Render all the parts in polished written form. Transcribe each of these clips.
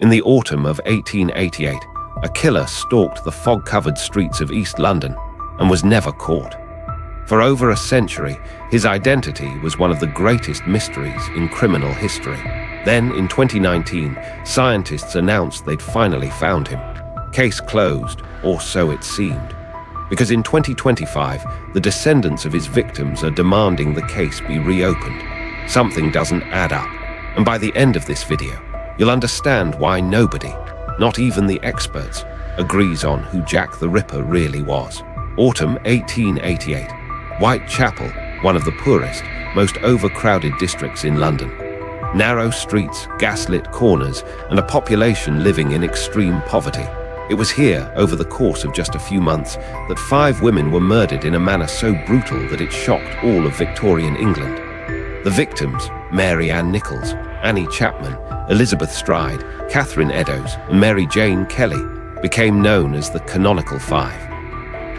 In the autumn of 1888, a killer stalked the fog-covered streets of East London and was never caught. For over a century, his identity was one of the greatest mysteries in criminal history. Then, in 2019, scientists announced they'd finally found him. Case closed, or so it seemed. Because in 2025, the descendants of his victims are demanding the case be reopened. Something doesn't add up. And by the end of this video, you'll understand why nobody, not even the experts, agrees on who Jack the Ripper really was. Autumn 1888. Whitechapel, one of the poorest, most overcrowded districts in London. Narrow streets, gaslit corners, and a population living in extreme poverty. It was here, over the course of just a few months, that 5 women were murdered in a manner so brutal that it shocked all of Victorian England. The victims, Mary Ann Nichols, Annie Chapman, Elizabeth Stride, Catherine Eddowes, and Mary Jane Kelly, became known as the Canonical Five.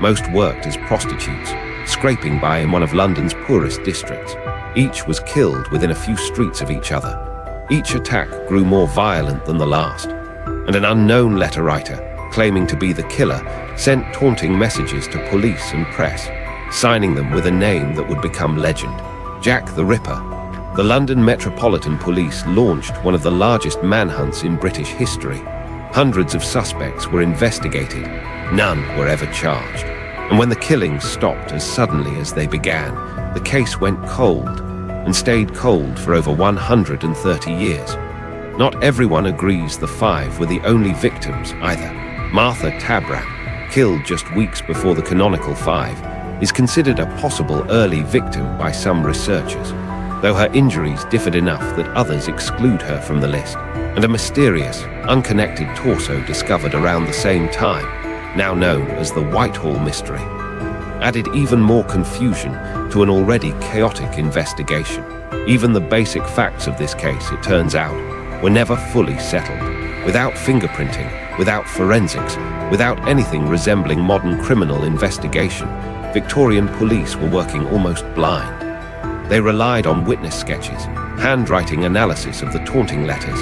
Most worked as prostitutes, scraping by in one of London's poorest districts. Each was killed within a few streets of each other. Each attack grew more violent than the last, and an unknown letter writer, claiming to be the killer, sent taunting messages to police and press, signing them with a name that would become legend: Jack the Ripper. The London Metropolitan Police launched one of the largest manhunts in British history. Hundreds of suspects were investigated. None were ever charged. And when the killings stopped as suddenly as they began, the case went cold, and stayed cold for over 130 years. Not everyone agrees the 5 were the only victims either. Martha Tabram, killed just weeks before the Canonical Five, is considered a possible early victim by some researchers, though her injuries differed enough that others exclude her from the list. And a mysterious, unconnected torso discovered around the same time, now known as the Whitehall Mystery, added even more confusion to an already chaotic investigation. Even the basic facts of this case, it turns out, were never fully settled. Without fingerprinting, without forensics, without anything resembling modern criminal investigation, Victorian police were working almost blind. They relied on witness sketches, handwriting analysis of the taunting letters,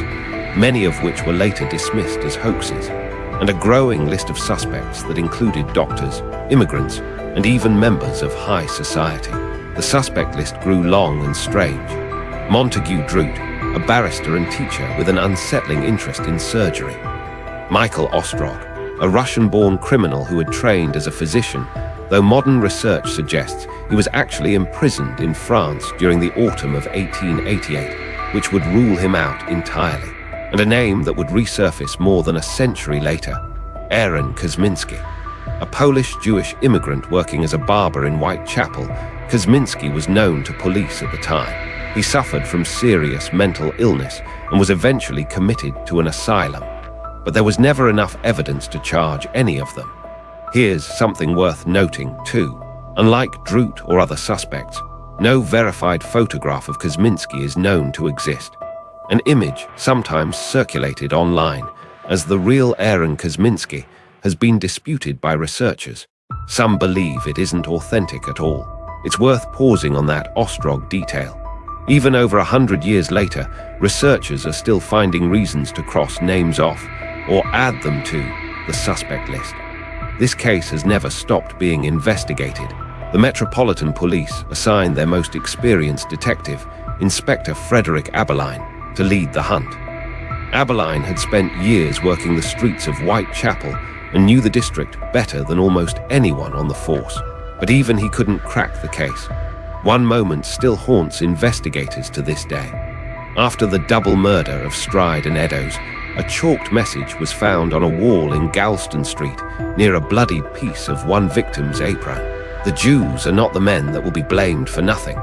many of which were later dismissed as hoaxes, and a growing list of suspects that included doctors, immigrants, and even members of high society. The suspect list grew long and strange. Montague Drute, a barrister and teacher with an unsettling interest in surgery. Michael Ostrog, a Russian-born criminal who had trained as a physician, though modern research suggests he was actually imprisoned in France during the autumn of 1888, which would rule him out entirely. And a name that would resurface more than a century later, Aaron Kosminski. A Polish-Jewish immigrant working as a barber in Whitechapel, Kosminski was known to police at the time. He suffered from serious mental illness and was eventually committed to an asylum. But there was never enough evidence to charge any of them. Here's something worth noting, too. Unlike Drute or other suspects, no verified photograph of Kosminski is known to exist. An image, sometimes circulated online, as the real Aaron Kosminski, has been disputed by researchers. Some believe it isn't authentic at all. It's worth pausing on that Ostrog detail. Even over 100 years later, researchers are still finding reasons to cross names off or add them to the suspect list. This case has never stopped being investigated. The Metropolitan Police assigned their most experienced detective, Inspector Frederick Aberline, to lead the hunt. Aberline had spent years working the streets of Whitechapel and knew the district better than almost anyone on the force. But even he couldn't crack the case. One moment still haunts investigators to this day. After the double murder of Stride and Eddowes, a chalked message was found on a wall in Galston Street near a bloodied piece of one victim's apron. The Jews are not the men that will be blamed for nothing.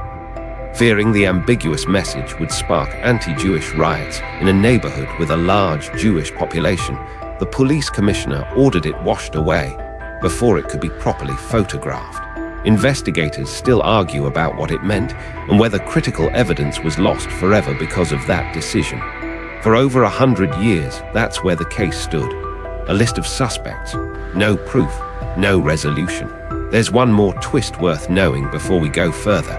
Fearing the ambiguous message would spark anti-Jewish riots in a neighborhood with a large Jewish population, the police commissioner ordered it washed away before it could be properly photographed. Investigators still argue about what it meant and whether critical evidence was lost forever because of that decision. For over 100 years, that's where the case stood. A list of suspects, no proof, no resolution. There's one more twist worth knowing before we go further.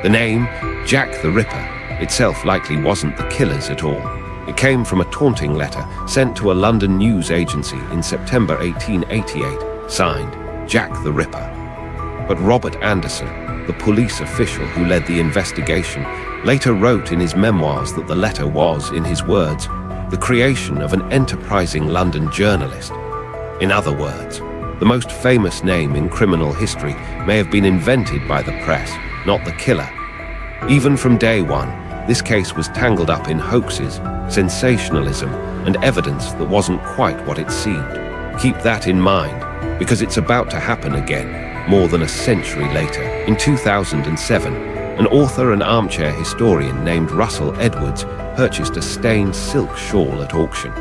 The name, Jack the Ripper, itself likely wasn't the killer's at all. It came from a taunting letter sent to a London news agency in September 1888, signed Jack the Ripper. But Robert Anderson, the police official who led the investigation, later wrote in his memoirs that the letter was, in his words, the creation of an enterprising London journalist. In other words, the most famous name in criminal history may have been invented by the press, not the killer. Even from day one, this case was tangled up in hoaxes, sensationalism, and evidence that wasn't quite what it seemed. Keep that in mind, because it's about to happen again, more than a century later. In 2007, an author and armchair historian named Russell Edwards purchased a stained silk shawl at auction.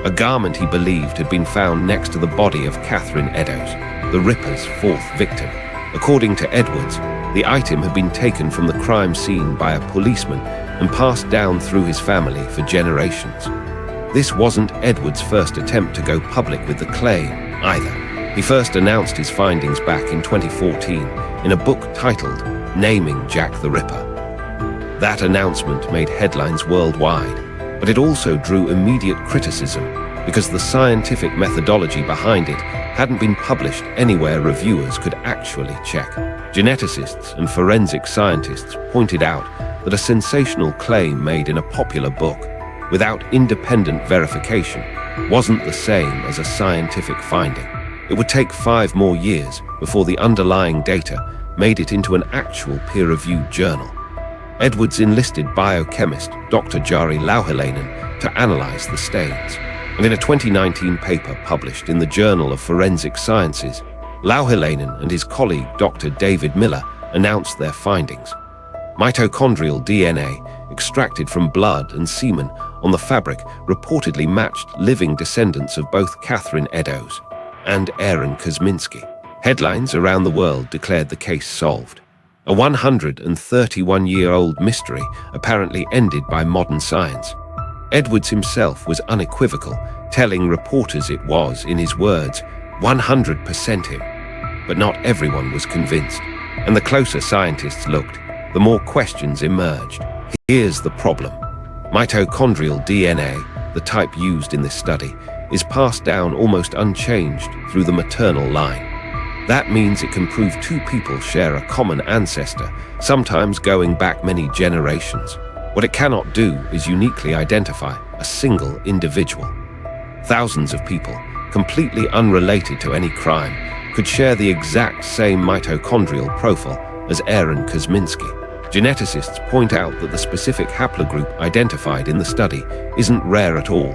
A garment he believed had been found next to the body of Catherine Eddowes, the Ripper's fourth victim. According to Edwards, the item had been taken from the crime scene by a policeman and passed down through his family for generations. This wasn't Edwards' first attempt to go public with the claim, either. He first announced his findings back in 2014 in a book titled Naming Jack the Ripper. That announcement made headlines worldwide, but it also drew immediate criticism because the scientific methodology behind it hadn't been published anywhere reviewers could actually check. Geneticists and forensic scientists pointed out that a sensational claim made in a popular book, without independent verification, wasn't the same as a scientific finding. It would take 5 more years before the underlying data made it into an actual peer-reviewed journal. Edwards enlisted biochemist Dr. Jari Louhelainen to analyze the stains, and in a 2019 paper published in the Journal of Forensic Sciences, Louhelainen and his colleague Dr. David Miller announced their findings. Mitochondrial DNA extracted from blood and semen on the fabric reportedly matched living descendants of both Catherine Eddowes and Aaron Kosminski. Headlines around the world declared the case solved. A 131-year-old mystery apparently ended by modern science. Edwards himself was unequivocal, telling reporters it was, in his words, 100% him. But not everyone was convinced, and the closer scientists looked, the more questions emerged. Here's the problem. Mitochondrial DNA, the type used in this study, is passed down almost unchanged through the maternal line. That means it can prove 2 people share a common ancestor, sometimes going back many generations. What it cannot do is uniquely identify a single individual. Thousands of people, completely unrelated to any crime, could share the exact same mitochondrial profile as Aaron Kosminski. Geneticists point out that the specific haplogroup identified in the study isn't rare at all.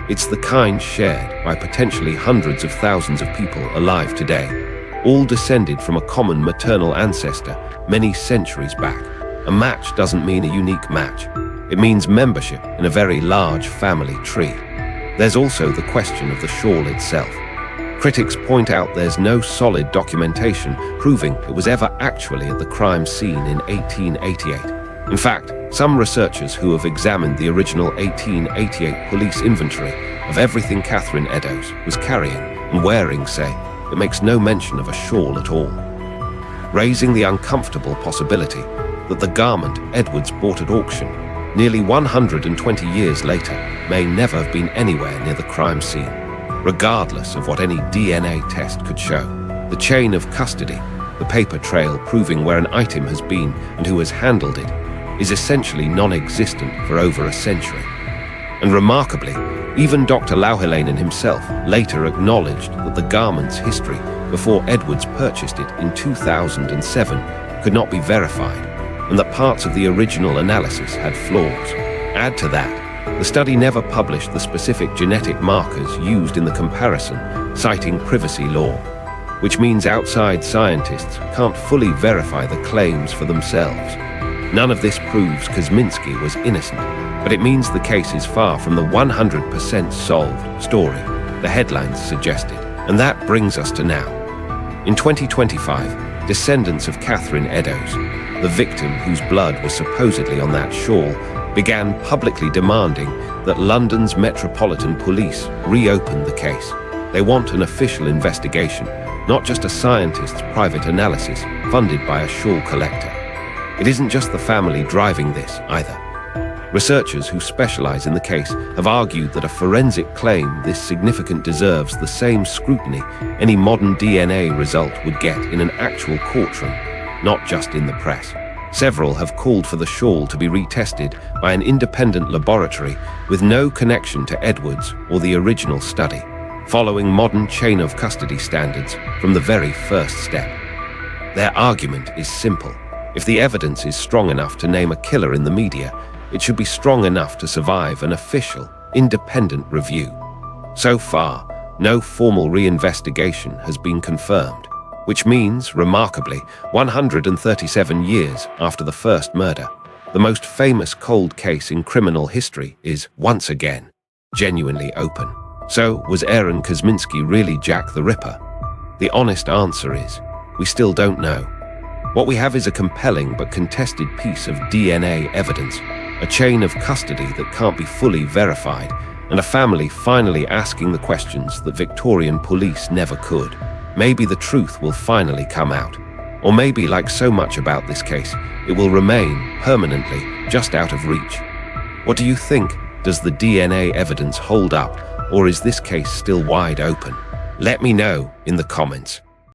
It's the kind shared by potentially hundreds of thousands of people alive today, all descended from a common maternal ancestor many centuries back. A match doesn't mean a unique match. It means membership in a very large family tree. There's also the question of the shawl itself. Critics point out there's no solid documentation proving it was ever actually at the crime scene in 1888. In fact, some researchers who have examined the original 1888 police inventory of everything Catherine Eddowes was carrying and wearing say it makes no mention of a shawl at all, raising the uncomfortable possibility that the garment Edwards bought at auction nearly 120 years later may never have been anywhere near the crime scene, regardless of what any DNA test could show. The chain of custody, the paper trail proving where an item has been and who has handled it, is essentially non-existent for over a century. And remarkably, even Dr. Louhelainen himself later acknowledged that the garment's history before Edwards purchased it in 2007 could not be verified, and that parts of the original analysis had flaws. Add to that, the study never published the specific genetic markers used in the comparison, citing privacy law, which means outside scientists can't fully verify the claims for themselves. None of this proves Kosminski was innocent, but it means the case is far from the 100% solved story the headlines suggested. And that brings us to now. In 2025, descendants of Catherine Eddowes, the victim whose blood was supposedly on that shawl, began publicly demanding that London's Metropolitan Police reopen the case. They want an official investigation, not just a scientist's private analysis funded by a shawl collector. It isn't just the family driving this, either. Researchers who specialize in the case have argued that a forensic claim this significant deserves the same scrutiny any modern DNA result would get in an actual courtroom, not just in the press. Several have called for the shawl to be retested by an independent laboratory with no connection to Edwards or the original study, following modern chain of custody standards from the very first step. Their argument is simple. If the evidence is strong enough to name a killer in the media, it should be strong enough to survive an official, independent review. So far, no formal reinvestigation has been confirmed, which means, remarkably, 137 years after the first murder, the most famous cold case in criminal history is, once again, genuinely open. So, was Aaron Kosminski really Jack the Ripper? The honest answer is, we still don't know. What we have is a compelling but contested piece of DNA evidence, a chain of custody that can't be fully verified, and a family finally asking the questions that Victorian police never could. Maybe the truth will finally come out. Or maybe, like so much about this case, it will remain permanently just out of reach. What do you think? Does the DNA evidence hold up, or is this case still wide open? Let me know in the comments.